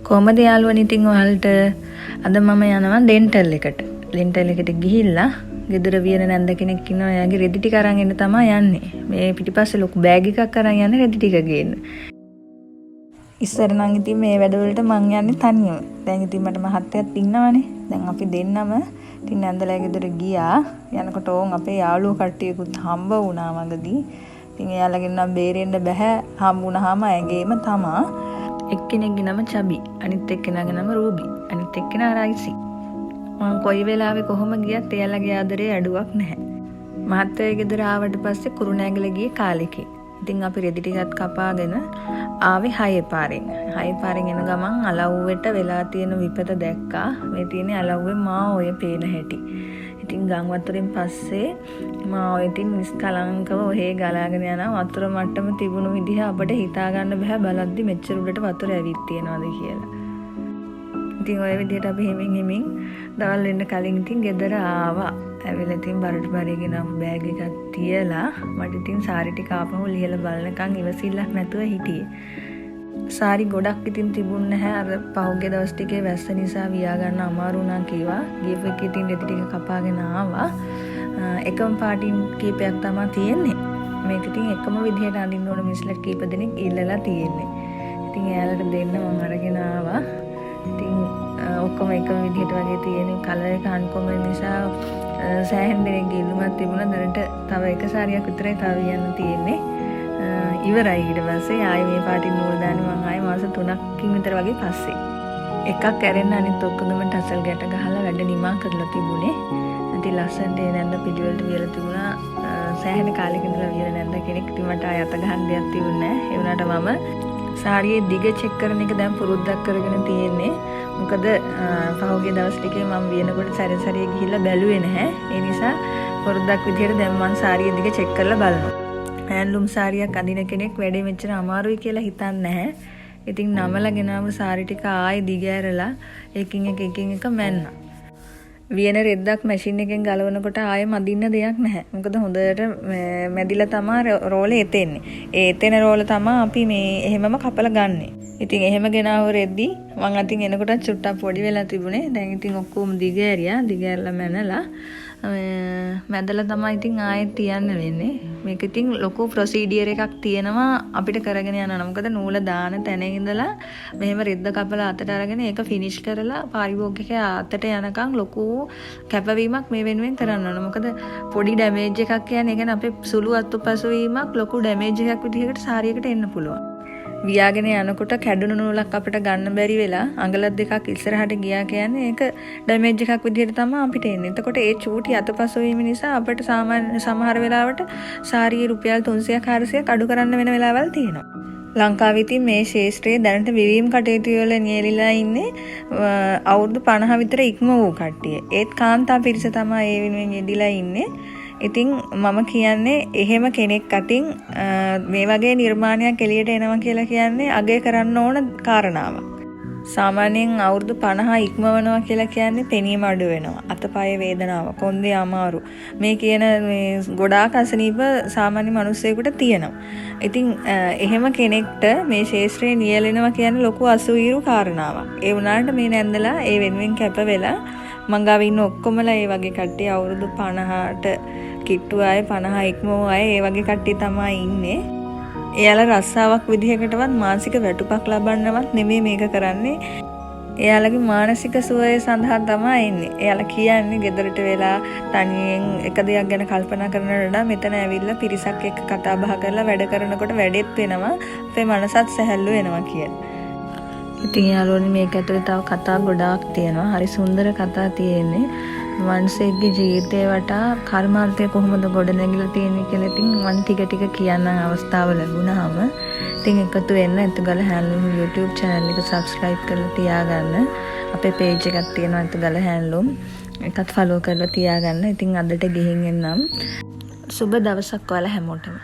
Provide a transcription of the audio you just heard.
කොහමද යාළුවනි ඉතින් ඔයාලට අද මම යනවා ඩෙන්ටල් එකට. ඩෙන්ටල් එකට ගිහිල්ලා ගෙදර වියන නැන්ද කෙනෙක් ඉන්නවා. එයාගේ රෙදි ටික අරන් එන්න තමයි යන්නේ. මේ පිටිපස්සේ ලොකු බෑග් එකක් අරන් යන්නේ රෙදි ටික ගේන්න. ඉස්සර නම් ඉතින් මේ වැඩවලට මං යන්නේ තනියම. දැන් ඉතින් මට මහත්තයත් ඉන්නවනේ. දැන් අපි දෙන්නම ඉතින් නැන්දලා ගෙදර ගියා. යනකොට ඕන් අපේ යාළුවෝ කට්ටියකුත් හම්බ වුණා මගදී. ඉතින් එයාලගෙන් නම් බේරෙන්න බෑ. හම්බුනහම ඇගේම තමා. එක්කෙනෙක්ගේ නම චබි, අනිත් එක්කෙනාගේ නම රූබි, අනිත් එක්කෙනා රයිසි. මම කොයි වෙලාවෙ කොහොම ගියත් එයාලගේ ආදරේ අඩුවක් නැහැ. මහත්තයා ගෙදර ආවට පස්සේ කුරුණෑගල ගියේ කාලෙකේ. ඉතින් අපි රෙදි ටිකක් කපාගෙන ආවේ 6 පාරෙන්. 6 පාරෙන් එන ගමන් අලව්වෙට වෙලා තියෙන විපත දැක්කා. මේ තියෙන්නේ අලව්වේ මා ඔය පේන හැටි. ඉතින් ගම් වතුරෙන් පස්සේ මා ඔය ඉතින් නිස්කලංකව ඔහේ ගලාගෙන යනවා. වතුර මට්ටම තිබුණු විදිහ අපිට හිතා ගන්න බෑ බලද්දි මෙච්චර උඩට වතුර ඇවිත් තියනවාද කියලා. ඉතින් ඔය විදිහට අපි හිමින් දවල් වෙන්න කලින් ඉතින් ගෙදර ආවා. ඇවිල්ලා ඉතින් බරට බරගෙන බෑග් එකක් තියලා මට ඉතින් සාරි ටික ආපහු ලියලා බලනකන් ඉවසිල්ලක් නැතුව හිටියේ. සාරි ගොඩක් ඉතින් තිබුණ නැහැ. අර පහුගිය දවස් ටිකේ වැස්ස නිසා වියා ගන්න අමාරු වුණා කිව්වා. ගියපු එකේ ඉතින් රෙදි ටික කපාගෙන ආවා. එකම පාටින් කීපයක් තමයි තියෙන්නේ. මේක ඉතින් එකම විදිහට අඳින්න ඕන මිස්ලට් කීප දෙනෙක් ඉල්ලලා තියෙන්නේ. ඉතින් එයාලට දෙන්න මම අරගෙන ආවා. ඉතින් ඔක්කොම එකම විදිහට වගේ තියෙන කලර් එක අන්කොමන් නිසා සෑහෙන දෙනෙක්ගේ ඉල්ලුමක් තිබුණා. දැනට තව එක සාරියක් විතරයි තව යන්න තියෙන්නේ. ඉවරයි. ඊට පස්සේ ආයේ මේ පාටින් නූල් දාන්නේ මම ආයේ මාස 3කින් විතර වගේ පස්සේ. එකක් ඇරෙන්න අනිත් ඔක්කොගෙම ටසල් ගැට ගහලා වැඩ නිමා කරලා තිබුණේ. ඉතින් ලස්සනට ඒ නැන්ද පිළිවෙලට වියලා තිබුණා. සෑහෙන කාලෙක ඉඳලා වියලා නැන්ද කෙනෙක්. ඉතින් මට ආය අත ගහන්න දෙයක් තිබුණේ නැහැ. ඒ වුණාට මම සාරියේ දිග චෙක් කරන එක දැන් පුරුද්දක් කරගෙන තියෙන්නේ. මොකද පහුගිය දවස් ටිකේ මම වියනකොට සැරේ ගිහිල්ලා බැලුවේ නැහැ. ඒ නිසා පුරුද්දක් විදිහට දැන් මම සාරියේ දිග චෙක් කරලා බලනවා. හැන්ඩ්ලූම් සාරියක් අඳින කෙනෙක් වැඩේ මෙච්චර අමාරුයි කියලා හිතන්නේ නැහැ. ඉතින් නමලා ගෙනාව සාරි ටික ආයේ දිග ඇරලා එකින් එක මැන්නා. වියන රෙද්දක් මැෂින් එකෙන් ගලවනකොට ආයේ මදින්න දෙයක් නැහැ. මොකද හොඳට මැදිලා තමයි රෝලේ එතෙන්නේ. ඒ එතෙන රෝල තමයි අපි මේ එහෙමම කපලා ගන්නෙ. ඉතින් එහෙම ගෙනාව රෙද්දි මං අතින් එනකොට චුට්ටක් පොඩි වෙලා තිබුණේ. දැන් ඉතින් ඔක්කොම දිග ඇරියා. දිග ඇරලා මැනලා මැදලා තමයි ඉතින් ආයෙත් තියන්න වෙන්නේ. මේක ඉතින් ලොකු ප්‍රොසීඩියර් එකක් තියෙනවා අපිට කරගෙන යනවා. මොකද නූල දාන තැන ඉඳලා මෙහෙම රෙද්ද කපලා අතට අරගෙන ඒක ෆිනිෂ් කරලා පාරිභෝගිකයා අතට යනකම් ලොකු කැපවීමක් මේ වෙනුවෙන් කරන්න ඕන. මොකද පොඩි ඩැමේජ් එකක් කියන්නේ කියන්නේ අපේ සුළු අත්පසු වීමක් ලොකු ඩැමේජ් එකක් විදිහකට සාරියකට එන්න පුළුවන්. වියාගෙන යනකොට කැඩුණු නූලක් අපිට ගන්න බැරි වෙලා අඟලක් දෙකක් ඉස්සරහට ගියා කියන්නේ ඒක ඩැමේජ් එකක් විදිහට තමයි අපිට එන්නේ. එතකොට ඒ චූටි අතපසු වීම නිසා අපිට සාමාන්‍ය සමහර වෙලාවට සාරියේ රුපියල් 300ක් 400ක් අඩු කරන්න වෙන වෙලාවල් තියෙනවා. ලංකාවේ ඉතින් මේ ශාස්ත්‍රයේ දැනට විවීම් කටයුතු වල නියැලිලා ඉන්නේ අවුරුදු 50 විතර ඉක්ම වූ කට්ටිය. ඒත් කාන්තා පිරිස තමයි ඒ වෙනුවෙන් යෙදිලා ඉන්නේ. ඉතින් මම කියන්නේ එහෙම කෙනෙක් අතින් මේ වගේ නිර්මාණයක් එළියට එනවා කියලා කියන්නේ අගය කරන්න ඕන කාරණාවක්. සාමාන්‍යයෙන් අවුරුදු 50 ඉක්මවනවා කියලා කියන්නේ පෙනීම අඩු වෙනවා. අතපය වේදනාව, කොන්දේ අමාරු. මේ කියන මේ ගොඩාක් අසනීප සාමාන්‍ය මිනිස්සෙකුට තියෙනවා. ඉතින් එහෙම කෙනෙක්ට මේ ශාස්ත්‍රයේ නියැලෙනවා කියන්නේ ලොකු අසුවිරු කාරණාවක්. ඒ වුණාට මේ නැන්දලා ඒ වෙනුවෙන් කැප වෙලා මංගාව ඉන්න ඔක්කොමලා ඒ වගේ කට්ටිය අවුරුදු 50ට කිට්ටු අය 50 ඉක්මවෝ අය ඒ වගේ කට්ටිය තමයි ඉන්නේ. එයාලා රස්සාවක් විදිහකටවත් මානසික වැටුපක් ලබන්නවත් නෙමෙයි මේක කරන්නේ. එයාලගේ මානසික සුවය සඳහා තමයි ඉන්නේ. එයාලා කියන්නේ ගෙදරට වෙලා තනියෙන් එක දෙයක් ගැන කල්පනා කරනට වඩා මෙතන ඇවිල්ලා පිරිසක් එක්ක කතා බහ කරලා වැඩ කරනකොට වැඩෙත් වෙනවා. අපේ මනසත් සැහැල්ලු වෙනවා කියලා. ඉතින් යාළුවනි මේක ඇතුලේ තව කතා ගොඩාක් තියෙනවා. හරි සුන්දර කතා තියෙන්නේ. මනුස්සයෙක්ගේ ජීවිතේ වටා කර්මාන්තය කොහොමද ගොඩනැගිලා තියෙන්නේ කියලා ඉතින් මම ටික කියන්න අවස්ථාව ලැබුණාම ඉතින් එකතු වෙන්න එතුගල හැන්ඩ්ලූම් YouTube channel එක subscribe කරලා තියාගන්න. අපේ page එකක් තියෙනවා එතුගල හැන්ඩ්ලූම්. ඒකත් follow කරලා තියාගන්න. ඉතින් අදට ගිහින් එන්නම්. සුබ දවසක් ඔයාලා හැමෝටම.